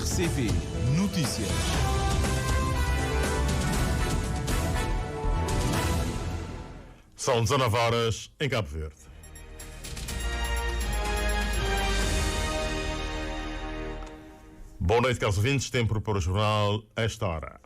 RCP Notícias. São 19 horas em Cabo Verde. Boa noite, caros ouvintes. Tempo para o jornal a esta hora.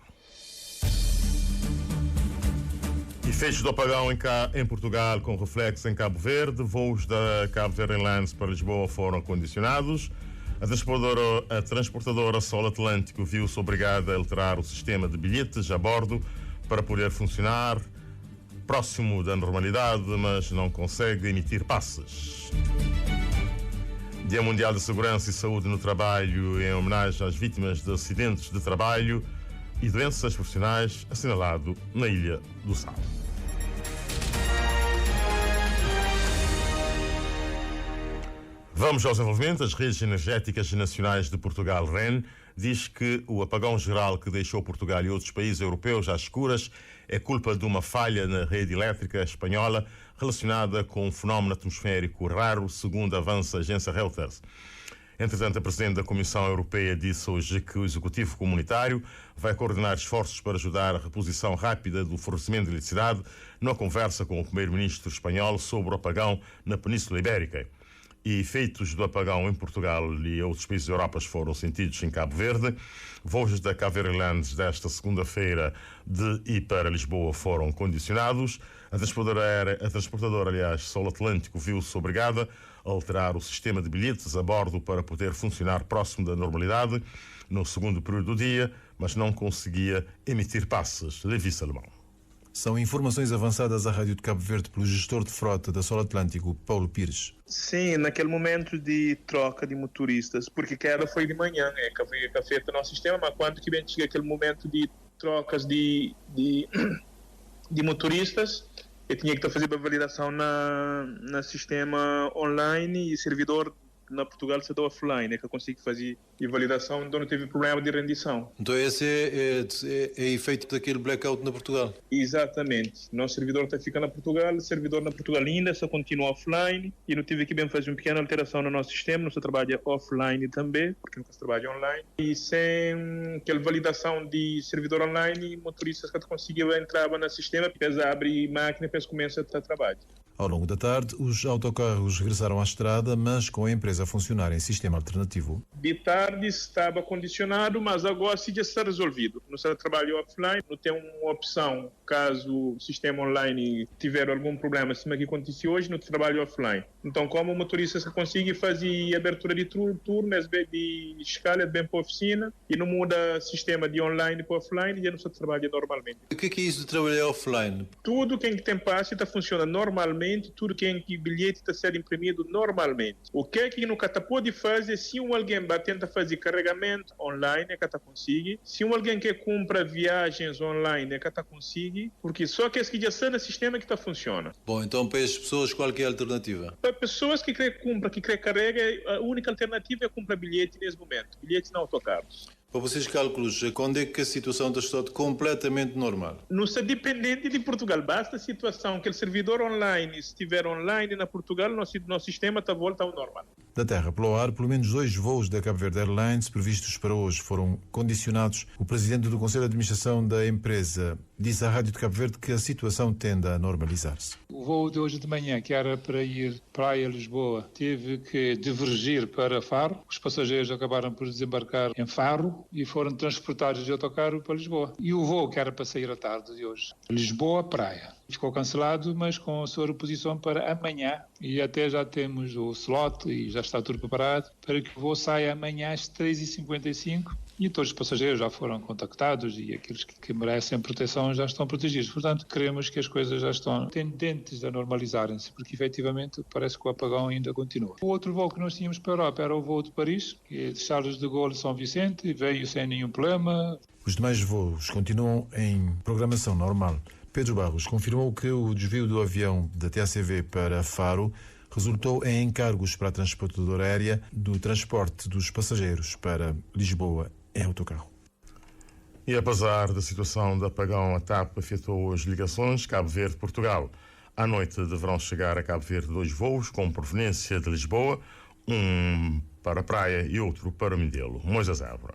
Efeitos do apagão em Portugal com reflexo em Cabo Verde. Voos da Cabo Verde Airlines para Lisboa foram condicionados. A transportadora Sol Atlântico viu-se obrigada a alterar o sistema de bilhetes a bordo para poder funcionar próximo da normalidade, mas não consegue emitir passes. Dia Mundial de Segurança e Saúde no Trabalho em homenagem às vítimas de acidentes de trabalho e doenças profissionais, assinalado na Ilha do Sal. Vamos aos desenvolvimentos. As redes energéticas nacionais de Portugal, REN, diz que o apagão geral que deixou Portugal e outros países europeus às escuras é culpa de uma falha na rede elétrica espanhola relacionada com um fenómeno atmosférico raro, segundo avança a agência Reuters. Entretanto, a Presidente da Comissão Europeia disse hoje que o Executivo Comunitário vai coordenar esforços para ajudar a reposição rápida do fornecimento de eletricidade numa conversa com o Primeiro-Ministro espanhol sobre o apagão na Península Ibérica. E efeitos do apagão em Portugal e outros países da Europa foram sentidos em Cabo Verde. Voos da Cabo Verde Airlines desta segunda-feira de e para Lisboa foram condicionados. A transportadora, Sol Atlântico, viu-se obrigada a alterar o sistema de bilhetes a bordo para poder funcionar próximo da normalidade no segundo período do dia, mas não conseguia emitir passes. Levi Salomão. São informações avançadas à Rádio de Cabo Verde pelo gestor de frota da Sol Atlântico, Paulo Pires. Sim, naquele momento de troca de motoristas, porque a queda foi de manhã, que afeta o nosso sistema, mas quando que chega aquele momento de trocas de motoristas, eu tinha que estar fazendo a validação na sistema online e servidor na Portugal se dá offline, que eu consigo fazer a validação, então não teve problema de rendição. Então esse é efeito daquele blackout na Portugal? Exatamente. Nosso servidor fica na Portugal, o servidor na Portugal ainda só continua offline e não tive que bem fazer uma pequena alteração no nosso sistema, não se trabalha offline também, porque não se trabalha online. E sem aquela validação de servidor online, motoristas que conseguiam entrar no sistema, depois abre máquina e depois começa a trabalhar. Ao longo da tarde, os autocarros regressaram à estrada, mas com a empresa a funcionar em sistema alternativo. De tarde estava condicionado, mas agora já está resolvido. Não se trabalha offline, não tem uma opção, caso o sistema online tiver algum problema, assim que aconteceu hoje, não trabalha offline. Então, como o motorista consegue fazer abertura de turno, de escala, bem para a oficina, e não muda o sistema de online para offline, já não se trabalha normalmente. O que é isso de trabalhar offline? Tudo que tem passe está funcionando normalmente, tudo que tem bilhete está sendo imprimido normalmente. O que é que nunca pode fazer se alguém tenta fazer carregamento online, é que está consegue. Se alguém quer comprar viagens online, é que está consegue, porque só que já está no sistema que está funciona. Bom, então para as pessoas qual que é a alternativa? Para pessoas que querem comprar, que querem carrega, a única alternativa é comprar bilhete nesse momento, bilhetes não autocarros. Para vocês cálculos, quando é que a situação está completamente normal? Não se dependente de Portugal, basta a situação que o servidor online estiver online na Portugal, nosso sistema está volta ao normal. Da terra para o ar, pelo menos 2 voos da Cabo Verde Airlines previstos para hoje foram condicionados. O presidente do Conselho de Administração da empresa disse à Rádio de Cabo Verde que a situação tende a normalizar-se. O voo de hoje de manhã, que era para ir Praia-Lisboa, teve que divergir para Faro. Os passageiros acabaram por desembarcar em Faro e foram transportados de autocarro para Lisboa. E o voo que era para sair à tarde de hoje, Lisboa-Praia, ficou cancelado, mas com a sua reposição para amanhã. E até já temos o slot e já está tudo preparado para que o voo saia amanhã às 3h55. E todos os passageiros já foram contactados e aqueles que merecem proteção já estão protegidos. Portanto, queremos que as coisas já estão tendentes a normalizarem-se, porque efetivamente parece que o apagão ainda continua. O outro voo que nós tínhamos para a Europa era o voo de Paris, que é de Charles de Gaulle São Vicente, veio sem nenhum problema. Os demais voos continuam em programação normal. Pedro Barros confirmou que o desvio do avião da TACV para Faro resultou em encargos para a transportadora aérea do transporte dos passageiros para Lisboa em autocarro. E apesar da situação de apagão, a TAP afetou as ligações Cabo Verde-Portugal. À noite deverão chegar a Cabo Verde 2 voos com proveniência de Lisboa, um para a Praia e outro para Mindelo. Moisés Évora.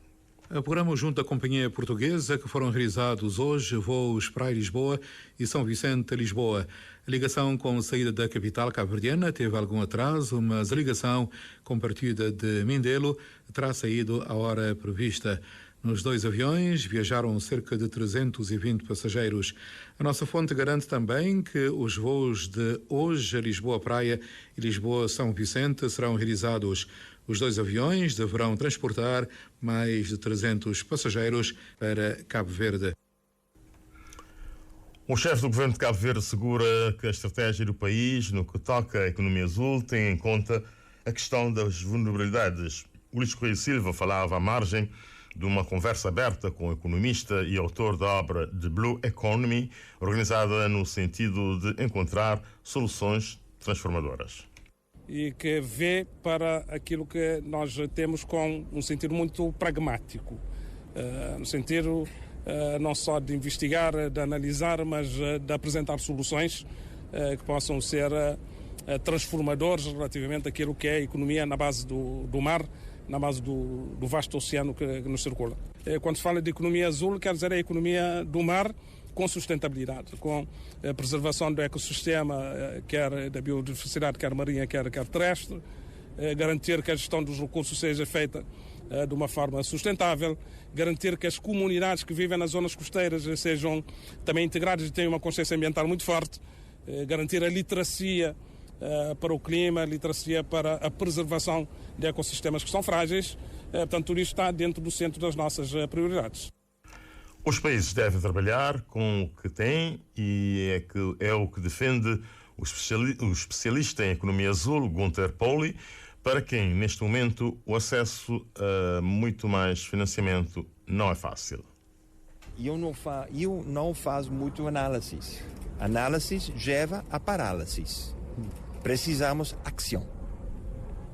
O programa junto à Companhia Portuguesa, que foram realizados hoje voos para Lisboa e São Vicente a Lisboa. A ligação com a saída da capital cabo-verdiana teve algum atraso, mas a ligação com partida de Mindelo terá saído à hora prevista. Nos 2 aviões viajaram cerca de 320 passageiros. A nossa fonte garante também que os voos de hoje a Lisboa-Praia e Lisboa-São Vicente serão realizados. Os 2 aviões deverão transportar mais de 300 passageiros para Cabo Verde. O chefe do governo de Cabo Verde assegura que a estratégia do país, no que toca à economia azul, tem em conta a questão das vulnerabilidades. Luís Correia Silva falava à margem de uma conversa aberta com o economista e autor da obra The Blue Economy, organizada no sentido de encontrar soluções transformadoras. E que vê para aquilo que nós temos com um sentido muito pragmático, no sentido não só de investigar, de analisar, mas de apresentar soluções que possam ser transformadores relativamente àquilo que é a economia na base do mar, na base do vasto oceano que nos circula. Quando se fala de economia azul, quer dizer a economia do mar com sustentabilidade, com a preservação do ecossistema, quer da biodiversidade, quer marinha, quer terrestre, garantir que a gestão dos recursos seja feita de uma forma sustentável, garantir que as comunidades que vivem nas zonas costeiras sejam também integradas e tenham uma consciência ambiental muito forte, garantir a literacia para o clima, a literacia para a preservação de ecossistemas que são frágeis. Portanto, tudo isto está dentro do centro das nossas prioridades. Os países devem trabalhar com o que têm e é o que defende o especialista em economia azul, Gunther Pauli, para quem, neste momento, o acesso a muito mais financiamento não é fácil. Eu não faço muito análise. Análise leva a parálise. Precisamos ação.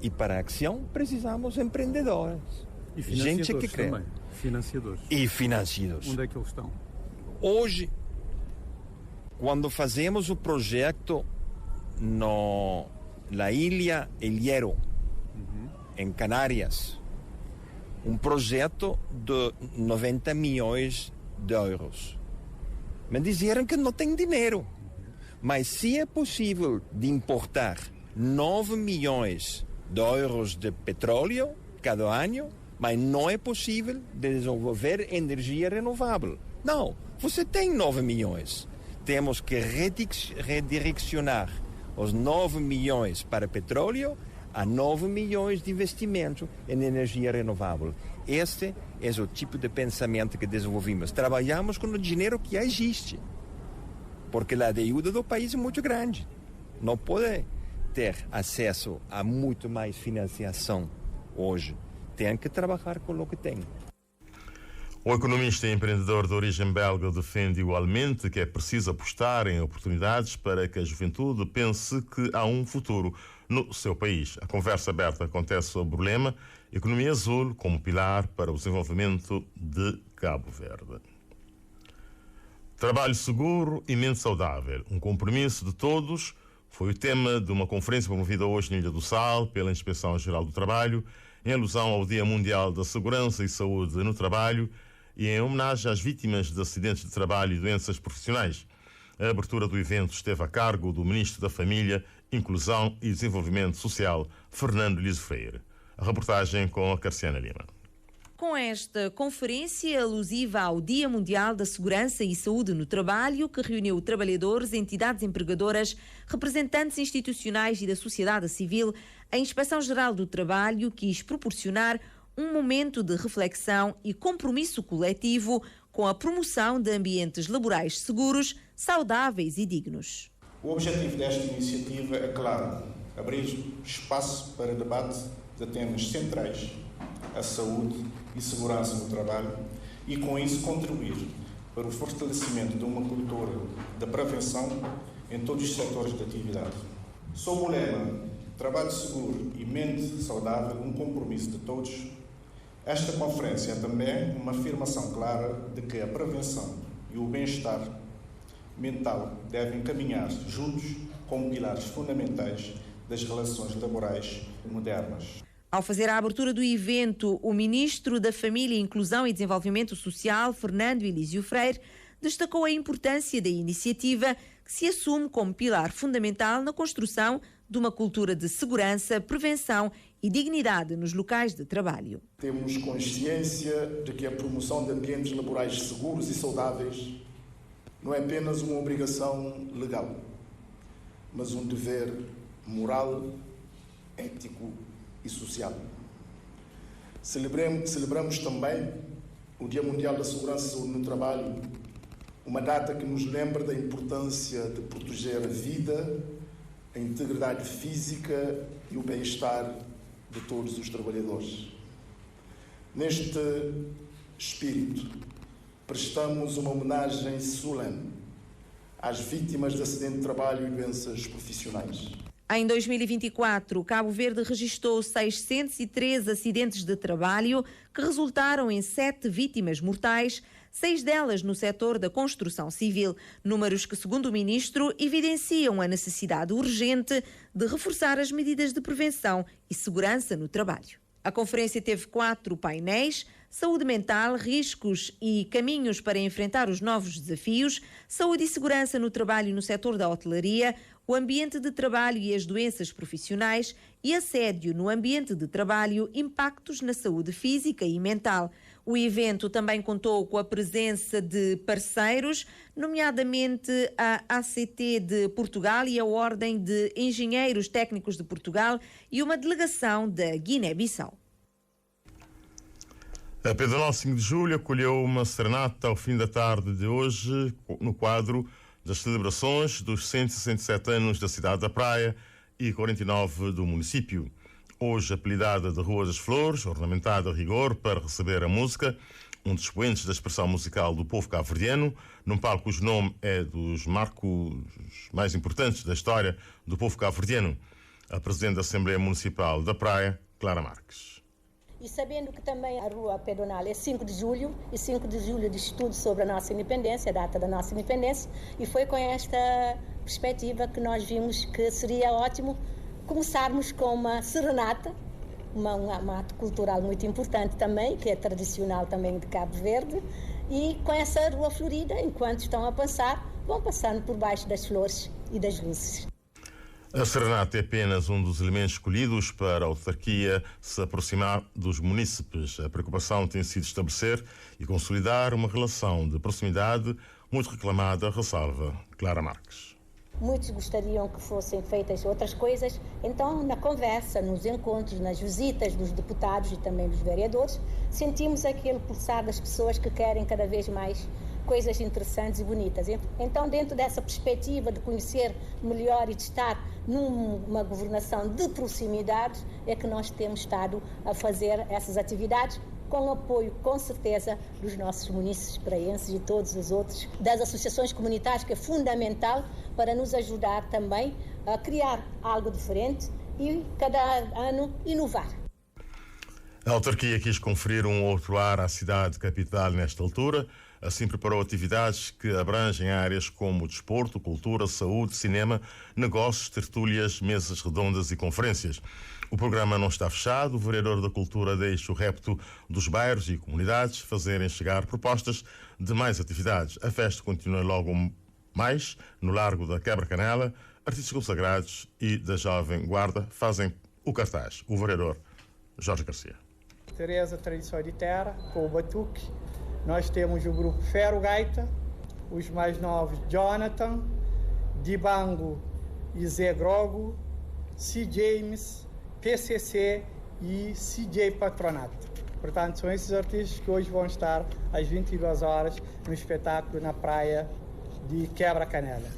E para a ação precisamos empreendedores. E gente que crê. Também. Financiadores. E financiadores. Onde é que eles estão? Hoje, quando fazemos o projeto na ilha El Hierro, em Canárias, um projeto de 90 milhões de euros. Me disseram que não tem dinheiro. Mas se é possível de importar 9 milhões de euros de petróleo cada ano, mas não é possível desenvolver energia renovável. Não, você tem 9 milhões. Temos que redirecionar os 9 milhões para petróleo a 9 milhões de investimento em energia renovável. Este é o tipo de pensamento que desenvolvemos. Trabalhamos com o dinheiro que já existe. Porque a dívida do país é muito grande. Não pode ter acesso a muito mais financiação hoje. Tem que trabalhar com o que tem. O economista e empreendedor de origem belga defende igualmente que é preciso apostar em oportunidades para que a juventude pense que há um futuro no seu país. A conversa aberta acontece sobre o lema Economia Azul como pilar para o desenvolvimento de Cabo Verde. Trabalho seguro e mente saudável, um compromisso de todos, foi o tema de uma conferência promovida hoje na Ilha do Sal pela Inspeção-Geral do Trabalho, em alusão ao Dia Mundial da Segurança e Saúde no Trabalho e em homenagem às vítimas de acidentes de trabalho e doenças profissionais. A abertura do evento esteve a cargo do Ministro da Família, Inclusão e Desenvolvimento Social, Fernando Liso Freire. A reportagem com a Carciana Lima. Com esta conferência alusiva ao Dia Mundial da Segurança e Saúde no Trabalho, que reuniu trabalhadores, entidades empregadoras, representantes institucionais e da sociedade civil, a Inspeção-Geral do Trabalho quis proporcionar um momento de reflexão e compromisso coletivo com a promoção de ambientes laborais seguros, saudáveis e dignos. O objetivo desta iniciativa é, claro, abrir espaço para debate de temas centrais, a saúde e segurança no trabalho, e com isso contribuir para o fortalecimento de uma cultura da prevenção em todos os setores de atividade. Sob o lema Trabalho Seguro e Mente Saudável, um compromisso de todos, esta conferência é também uma afirmação clara de que a prevenção e o bem-estar mental devem caminhar juntos como pilares fundamentais das relações laborais modernas. Ao fazer a abertura do evento, o Ministro da Família, Inclusão e Desenvolvimento Social, Fernando Elísio Freire, destacou a importância da iniciativa que se assume como pilar fundamental na construção de uma cultura de segurança, prevenção e dignidade nos locais de trabalho. Temos consciência de que a promoção de ambientes laborais seguros e saudáveis não é apenas uma obrigação legal, mas um dever moral, ético e social. Celebramos também o Dia Mundial da Segurança e Saúde no Trabalho, uma data que nos lembra da importância de proteger a vida, a integridade física e o bem-estar de todos os trabalhadores. Neste espírito, prestamos uma homenagem solene às vítimas de acidente de trabalho e doenças profissionais. Em 2024, Cabo Verde registrou 603 acidentes de trabalho que resultaram em 7 vítimas mortais, 6 delas no setor da construção civil. Números que, segundo o ministro, evidenciam a necessidade urgente de reforçar as medidas de prevenção e segurança no trabalho. A conferência teve 4 painéis: saúde mental, riscos e caminhos para enfrentar os novos desafios, saúde e segurança no trabalho no setor da hotelaria, o ambiente de trabalho e as doenças profissionais e assédio no ambiente de trabalho, impactos na saúde física e mental. O evento também contou com a presença de parceiros, nomeadamente a ACT de Portugal e a Ordem de Engenheiros Técnicos de Portugal e uma delegação da Guiné-Bissau. A Pedronal 5 de Julho acolheu uma serenata ao fim da tarde de hoje, no quadro das celebrações dos 167 anos da cidade da Praia e 49 do município. Hoje apelidada de Rua das Flores, ornamentada a rigor para receber a música, um dos expoentes da expressão musical do povo cabo-verdiano, num palco cujo nome é dos marcos mais importantes da história do povo cabo-verdiano, a Presidente da Assembleia Municipal da Praia, Clara Marques. E sabendo que também a Rua Pedronal é 5 de julho, e 5 de julho diz tudo sobre a nossa independência, a data da nossa independência, e foi com esta perspectiva que nós vimos que seria ótimo começarmos com uma serenata, um ato cultural muito importante também, que é tradicional também de Cabo Verde, e com essa rua florida, enquanto estão a passar, vão passando por baixo das flores e das luzes. A serenata é apenas um dos elementos escolhidos para a autarquia se aproximar dos munícipes. A preocupação tem sido estabelecer e consolidar uma relação de proximidade muito reclamada, ressalva Clara Marques. Muitos gostariam que fossem feitas outras coisas, então na conversa, nos encontros, nas visitas dos deputados e também dos vereadores, sentimos aquele pulsar das pessoas que querem cada vez mais coisas interessantes e bonitas. Então, dentro dessa perspectiva de conhecer melhor e de estar numa governação de proximidade, é que nós temos estado a fazer essas atividades com apoio, com certeza, dos nossos munícipes praenses e todos os outros, das associações comunitárias, que é fundamental para nos ajudar também a criar algo diferente e, cada ano, inovar. A autarquia quis conferir um outro ar à cidade capital nesta altura. Assim preparou atividades que abrangem áreas como desporto, cultura, saúde, cinema, negócios, tertúlias, mesas redondas e conferências. O programa não está fechado. O vereador da Cultura deixa o repto dos bairros e comunidades fazerem chegar propostas de mais atividades. A festa continua logo mais no Largo da Quebra-Canela. Artistas consagrados e da Jovem Guarda fazem o cartaz. O vereador Jorge Garcia. Teresa Tradição de Terra, com o Batuque. Nós temos o grupo Ferro Gaita, os mais novos Jonathan, Dibango e Zé Grogo, C. James, PCC e CJ Patronato. Portanto, são esses artistas que hoje vão estar às 22 horas no espetáculo na praia de Quebra-Canela.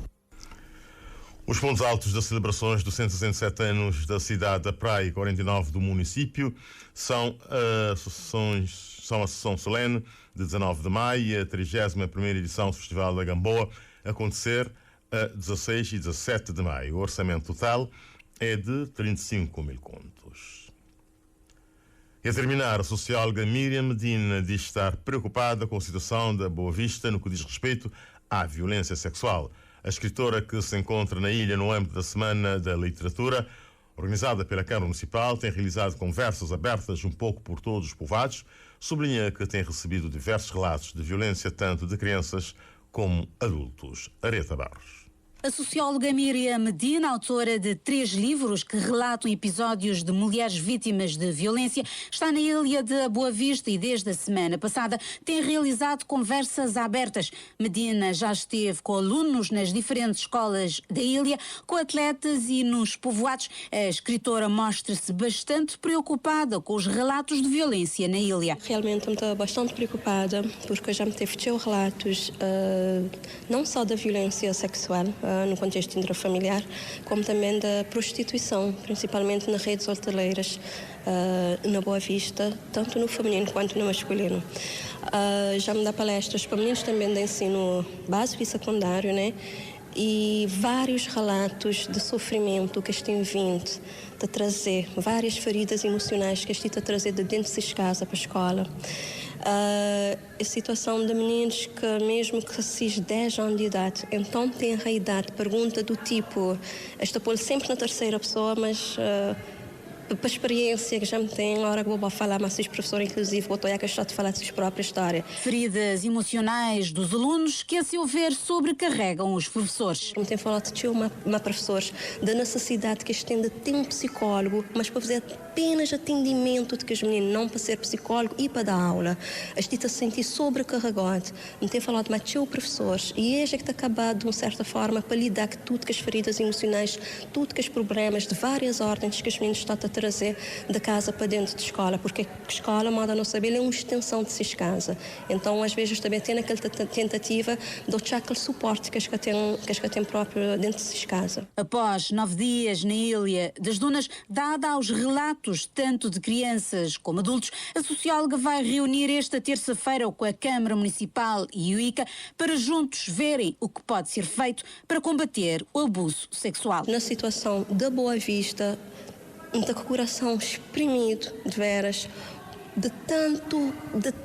Os pontos altos das celebrações dos 167 anos da cidade da Praia e 49 do município são a sessão solene de 19 de maio e a 31ª edição do Festival da Gamboa, a acontecer a 16 e 17 de maio. O orçamento total é de 35 mil contos. E a terminar, a socióloga Miriam Medina diz estar preocupada com a situação da Boa Vista no que diz respeito à violência sexual. A escritora, que se encontra na ilha no âmbito da Semana da Literatura, organizada pela Câmara Municipal, tem realizado conversas abertas um pouco por todos os povoados. Sublinha que tem recebido diversos relatos de violência, tanto de crianças como adultos. Areta Barros. A socióloga Miriam Medina, autora de 3 livros que relatam episódios de mulheres vítimas de violência, está na ilha de Boa Vista e desde a semana passada tem realizado conversas abertas. Medina já esteve com alunos nas diferentes escolas da ilha, com atletas e nos povoados. A escritora mostra-se bastante preocupada com os relatos de violência na ilha. Realmente estou bastante preocupada porque já me teve relatos não só da violência sexual, no contexto intrafamiliar, como também da prostituição, principalmente nas redes hoteleiras na Boa Vista, tanto no feminino quanto no masculino. Já me dá palestras para meninos também de ensino básico e secundário, né? E vários relatos de sofrimento que têm vindo de trazer, várias feridas emocionais que estão a trazer de dentro de casa para a escola. A situação de meninos que mesmo que se 10 anos de idade, então tem a idade, pergunta do tipo, esta pôr sempre na terceira pessoa, mas para a experiência que já me tem, a hora que vou falar, mas os professores, inclusive, vou estar a falar de sua própria história. Feridas emocionais dos alunos que, a seu ver, sobrecarregam os professores. Me tem falado de uma professora da necessidade que eles têm de ter um psicólogo, mas para fazer apenas atendimento de que os meninos não para ser psicólogo e para dar aula. A gente está se sentir sobrecarregado. Me tem falado de professores e é que está acabado, de uma certa forma, para lidar com tudo que as feridas emocionais, tudo que os problemas de várias ordens que os meninos estão a trazer da casa para dentro de escola, porque a escola, modo a não saber, é uma extensão de sua casa. Então, às vezes, também tem aquela tentativa de dar aquele suporte que as que têm próprio dentro de sua casa. Após 9 dias na Ilha das Dunas, dada aos relatos tanto de crianças como adultos, a socióloga vai reunir esta terça-feira com a Câmara Municipal e o ICA para juntos verem o que pode ser feito para combater o abuso sexual. Na situação da Boa Vista, com o coração exprimido, de veras, de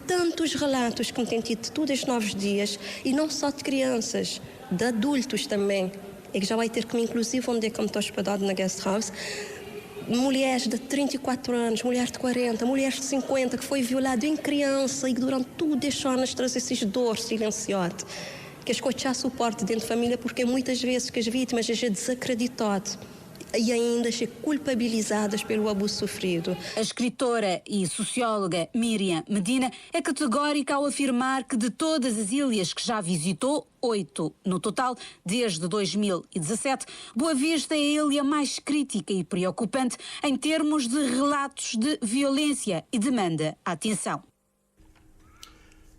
tantos relatos que me têm tido todos estes 9 dias, e não só de crianças, de adultos também, e que já vai ter que me, inclusive, onde é que eu me estou hospedado na guest house, mulheres de 34 anos, mulheres de 40, mulheres de 50, que foi violado em criança e que durante tudo estes anos traz esses dores silenciosas, que escutar suporte dentro da família, porque muitas vezes que as vítimas já desacreditadas e ainda ser culpabilizadas pelo abuso sofrido. A escritora e socióloga Miriam Medina é categórica ao afirmar que de todas as ilhas que já visitou, 8 no total, desde 2017, Boa Vista é a ilha mais crítica e preocupante em termos de relatos de violência e demanda atenção.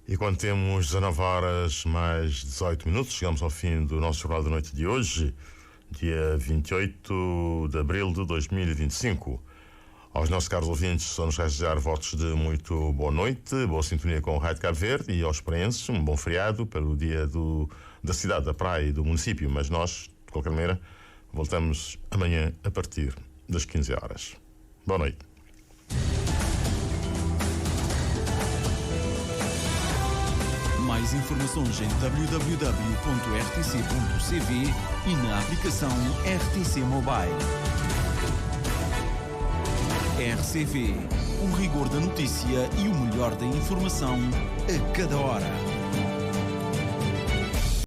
E quando temos 19 horas mais 18 minutos, chegamos ao fim do nosso Jornal da Noite de hoje, dia 28 de abril de 2025. Aos nossos caros ouvintes, vamos desejar votos de muito boa noite, boa sintonia com o Rádio Cabo Verde, e aos experientes um bom feriado pelo dia da cidade, da praia e do município. Mas nós, de qualquer maneira, voltamos amanhã a partir das 15 horas. Boa noite. Mais informações em www.rtc.cv e na aplicação RTC Mobile. RCV, o rigor da notícia e o melhor da informação a cada hora.